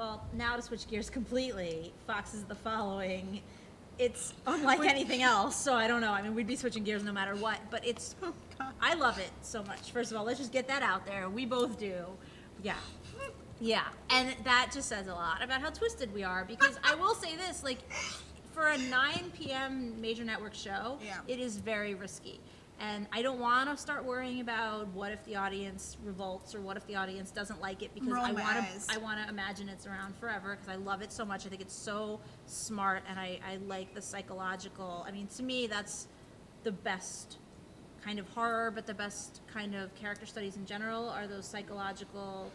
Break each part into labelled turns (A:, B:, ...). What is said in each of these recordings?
A: Well, now to switch gears completely, Fox's The Following, it's unlike anything else, so I don't know. I mean, we'd be switching gears no matter what, but it's, I love it so much. First of all, let's just get that out there. We both do. Yeah. Yeah. And that just says a lot about how twisted we are, because I will say this, like, for a 9 p.m. major network show, it is very risky. And I don't want to start worrying about what if the audience revolts or what if the audience doesn't like it, because I want to imagine it's around forever, because I love it so much. I think it's so smart, and I like the psychological. I mean, to me, that's the best kind of horror, but the best kind of character studies in general are those psychological,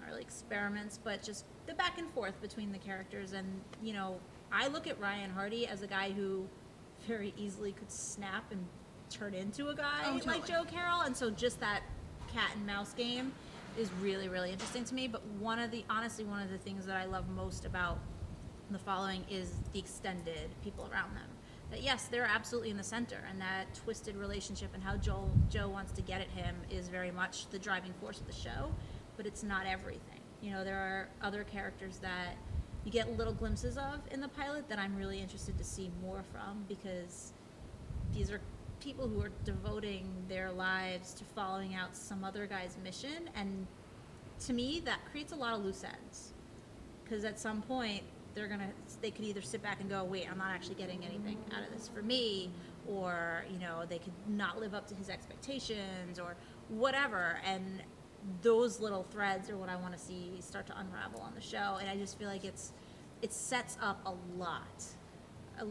A: not really experiments, but just the back and forth between the characters. And, you know, I look at Ryan Hardy as a guy who very easily could snap and turn into a guy like Joe Carroll, and so just that cat and mouse game is really, really interesting to me. But honestly, one of the things that I love most about The Following is the extended people around them. That yes, they're absolutely in the center, and that twisted relationship and how Joe wants to get at him is very much the driving force of the show, but it's not everything. You know, there are other characters that you get little glimpses of in the pilot that I'm really interested to see more from, because these are people who are devoting their lives to following out some other guy's mission, and to me that creates a lot of loose ends, because at some point they could either sit back and go, wait, I'm not actually getting anything out of this for me, or, you know, they could not live up to his expectations or whatever, and those little threads are what I want to see start to unravel on the show. And I just feel like it sets up a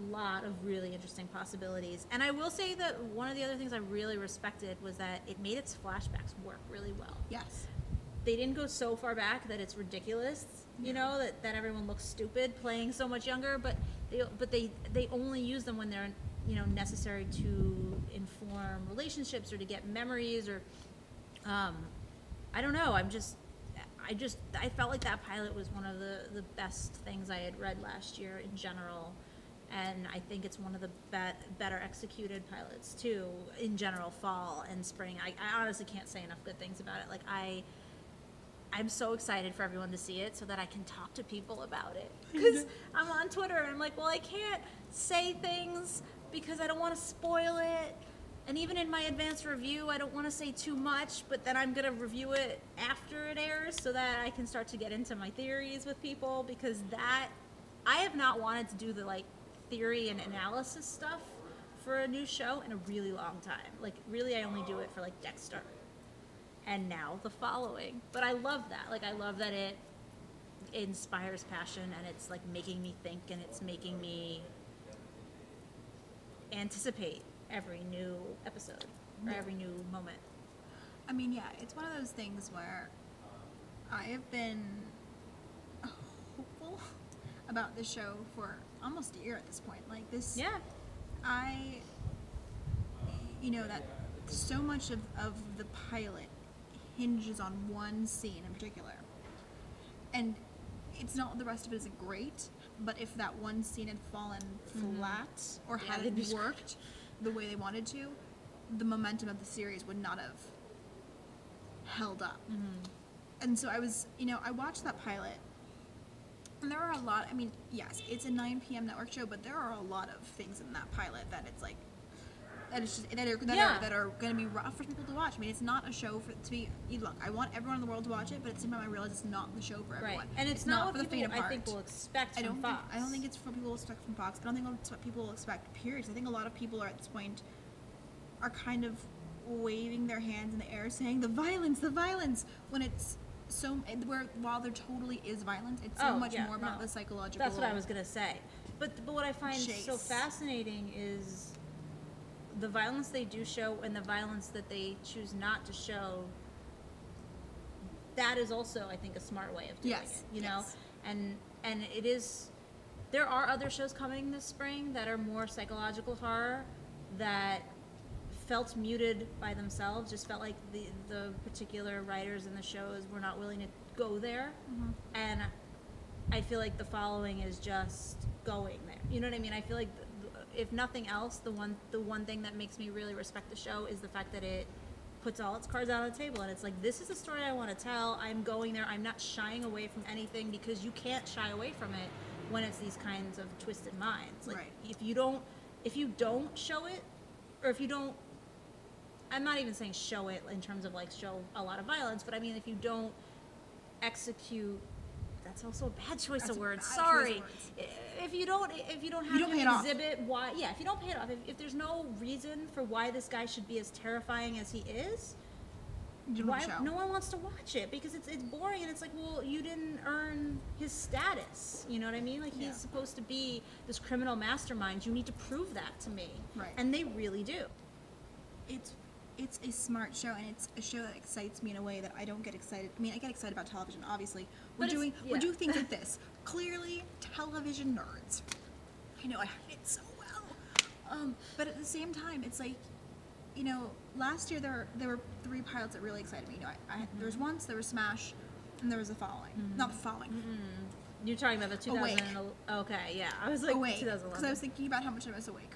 A: lot of really interesting possibilities. And I will say that one of the other things I really respected was that it made its flashbacks work really well. Yes. They didn't go so far back that it's ridiculous, you know, that everyone looks stupid playing so much younger, but they only use them when they're, you know, necessary to inform relationships or to get memories, or I don't know, I felt like that pilot was one of the best things I had read last year in general. And I think it's one of the better executed pilots too, in general, fall and spring. I honestly can't say enough good things about it. Like, I'm so excited for everyone to see it so that I can talk to people about it. Because I'm on Twitter and I'm like, well, I can't say things because I don't want to spoil it. And even in my advanced review, I don't want to say too much, but then I'm going to review it after it airs so that I can start to get into my theories with people, because I have not wanted to do the, like, theory and analysis stuff for a new show in a really long time. Like, really, I only do it for, like, Dexter and now The Following. But I love that. Like, I love that it inspires passion, and it's, like, making me think, and it's making me anticipate every new episode or every new moment.
B: I mean, yeah, it's one of those things where I have been hopeful about this show for almost a year at this point. Like, this, you know, that so much of the pilot hinges on one scene in particular, and it's not, the rest of it isn't great, but if that one scene had fallen flat or hadn't worked the way they wanted to, the momentum of the series would not have held up. And so I watched that pilot, and there are a lot, I mean, yes, it's a 9 p.m. network show, but there are a lot of things in that pilot that it's like, that are going to be rough for people to watch. I mean, it's not a show to be, look, I want everyone in the world to watch it, but at the same time I realize it's not the show for everyone.
A: Right. And it's not for the faint of heart. I think will expect from Fox.
B: I don't think it's for people to expect from Fox. I don't think it's what people will expect, period. I think a lot of people are at this point are kind of waving their hands in the air saying the violence, when it's so, while there totally is violence, it's so much more about the psychological.
A: That's what I was going to say. But what I find so fascinating is the violence they do show and the violence that they choose not to show. That is also, I think, a smart way of doing it, you know? And it is, there are other shows coming this spring that are more psychological horror that felt muted by themselves, just felt like the particular writers in the shows were not willing to go there. And I feel like The Following is just going there. You know what I mean? I feel like if nothing else, the one thing that makes me really respect the show is the fact that it puts all its cards out on the table, and it's like, this is the story I want to tell. I'm going there. I'm not shying away from anything, because you can't shy away from it when it's these kinds of twisted minds. Like,
B: Right.
A: if you don't show it, or if you don't, I'm not even saying show it in terms of like show a lot of violence, but I mean, if you don't execute, that's also a bad choice
B: That's
A: of
B: a
A: words.
B: bad
A: Sorry.
B: choice of words.
A: If you don't have
B: You don't pay it
A: to
B: off.
A: exhibit why, yeah, if you don't pay it off, if there's no reason for why this guy should be as terrifying as he is,
B: You don't
A: why
B: have to show.
A: no one wants to watch it, because it's boring, and it's like, well, you didn't earn his status. You know what I mean? Like,
B: Yeah.
A: he's supposed to be this criminal mastermind. You need to prove that to me.
B: Right.
A: And they really do.
B: It's a smart show, and it's a show that excites me in a way that I don't get excited. I mean, I get excited about television, obviously.
A: But
B: We
A: yeah.
B: do things like this. Clearly, television nerds. I know I hide it so well. But at the same time, it's like, you know, last year there were 3 pilots that really excited me. You know, there was Once, there was Smash, and there was The Following. Not The Following.
A: You're talking about the 2000.
B: Awake.
A: Okay, yeah. I was like
B: Awake,
A: 2011.
B: because I was thinking about how much I miss Awake.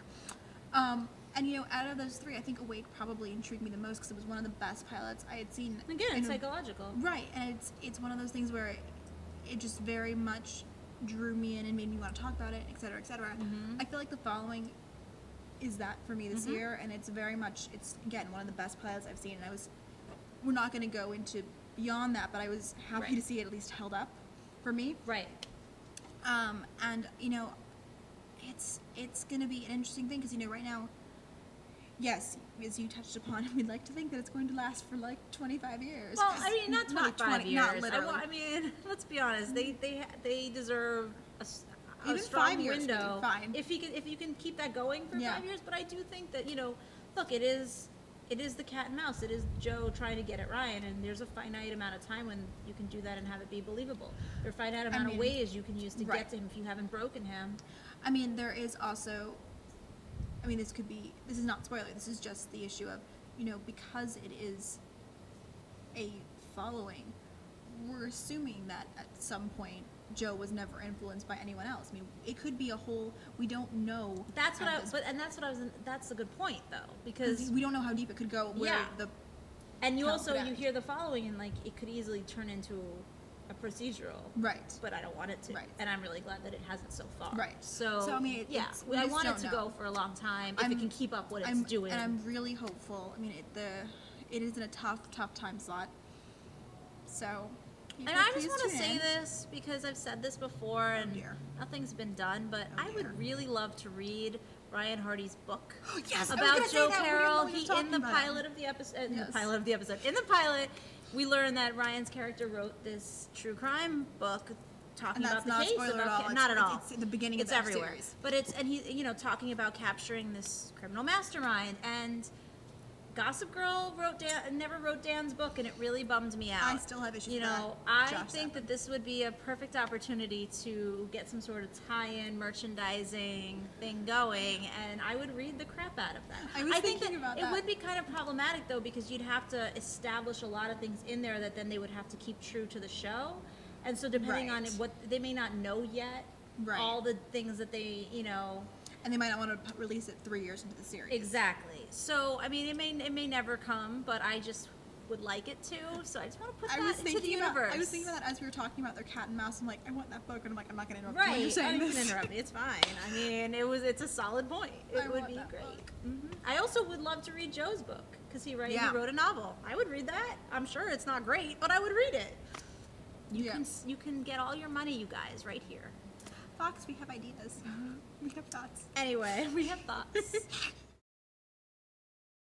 B: And you know, out of those 3, I think Awake probably intrigued me the most, because it was one of the best pilots I had seen.
A: Again,
B: in
A: it's
B: a-
A: psychological.
B: Right, and it's one of those things where it just very much drew me in and made me want to talk about it, et cetera, et cetera. I feel like The Following is that for me this year, and it's very much, it's again one of the best pilots I've seen, and we're not going to go into beyond that, but I was happy
A: Right.
B: to see it at least held up for me.
A: Right.
B: And you know, it's going to be an interesting thing, because you know, right now, yes, as you touched upon, we'd like to think that it's going to last for like 25 years.
A: Well, I mean, not 25 years.
B: Not literally.
A: I mean, let's be honest. They deserve a
B: Even
A: strong
B: 5 years would be
A: window.
B: fine.
A: If you can keep that going for
B: Yeah.
A: 5 years. But I do think that, you know, look, it is the cat and mouse. It is Joe trying to get at Ryan, and there's a finite amount of time when you can do that and have it be believable. There's a finite amount of
B: mean,
A: ways you can use to
B: right.
A: get to him if you haven't broken him.
B: I mean, there is also, I mean, this is not spoiler, this is just the issue of, you know, because it is a following, we're assuming that at some point Joe was never influenced by anyone else. I mean, it could be a whole, we don't know.
A: That's what
B: at this-
A: that's a good point though, because
B: we don't know how deep it could go, where
A: Yeah.
B: the
A: and you
B: how
A: also
B: it could
A: you
B: end.
A: hear The Following, and like it could easily turn into a procedural.
B: right.
A: But I don't want it to.
B: Right.
A: And I'm really glad that it hasn't so far.
B: Right.
A: So
B: So, I mean,
A: yeah,
B: we
A: I
B: just
A: want it
B: don't
A: to
B: know.
A: go for a long time if it can keep up what it's doing.
B: And I'm really hopeful. I mean, it is in a tough time slot. So.
A: And I just want to say this because I've said this before, and
B: dear.
A: nothing's been done. But
B: Oh,
A: I
B: dear.
A: would really love to read Ryan Hardy's book
B: Yes, I was
A: about
B: gonna say
A: Joe
B: that. We didn't know
A: Carroll.
B: we were
A: He
B: talking
A: in the
B: about it.
A: pilot of the episode.
B: Yes.
A: In the pilot, we learned that Ryan's character wrote this true crime book talking
B: And that's
A: about the
B: not a
A: case.
B: spoiler at
A: About
B: all.
A: not at all.
B: It's the beginning
A: It's
B: of that
A: everywhere.
B: series.
A: But talking about capturing this criminal mastermind. And Gossip Girl never wrote Dan's book, and it really bummed me out.
B: I still have issues
A: You
B: with
A: know,
B: that.
A: I
B: Josh
A: think that this would be a perfect opportunity to get some sort of tie-in merchandising thing going, and I would read the crap out of that.
B: I was
A: think
B: thinking about
A: it
B: that.
A: would be kind of problematic though, because you'd have to establish a lot of things in there that then they would have to keep true to the show, and so depending on
B: Right.
A: what they may not know yet,
B: Right.
A: all the things that they
B: And they might not want to release it 3 years into the series.
A: exactly. So I mean, it may never come, but I just would like it to. So I just want to put that into the universe.
B: I was thinking about that as we were talking about their cat and mouse. I'm like, I want that book, and I'm like, I'm not going to interrupt
A: Right,
B: you when you're
A: I
B: saying
A: didn't
B: this.
A: interrupt me. It's fine. I mean, it's a solid point. It
B: I
A: would
B: want
A: be
B: that
A: great.
B: book.
A: I also would love to read Joe's book because he
B: Yeah.
A: wrote a novel. I would read that. I'm sure it's not great, but I would read it.
B: Yeah.
A: You can get all your money, you guys, right here.
B: Fox, we have ideas. We have thoughts.
A: Anyway, we have thoughts.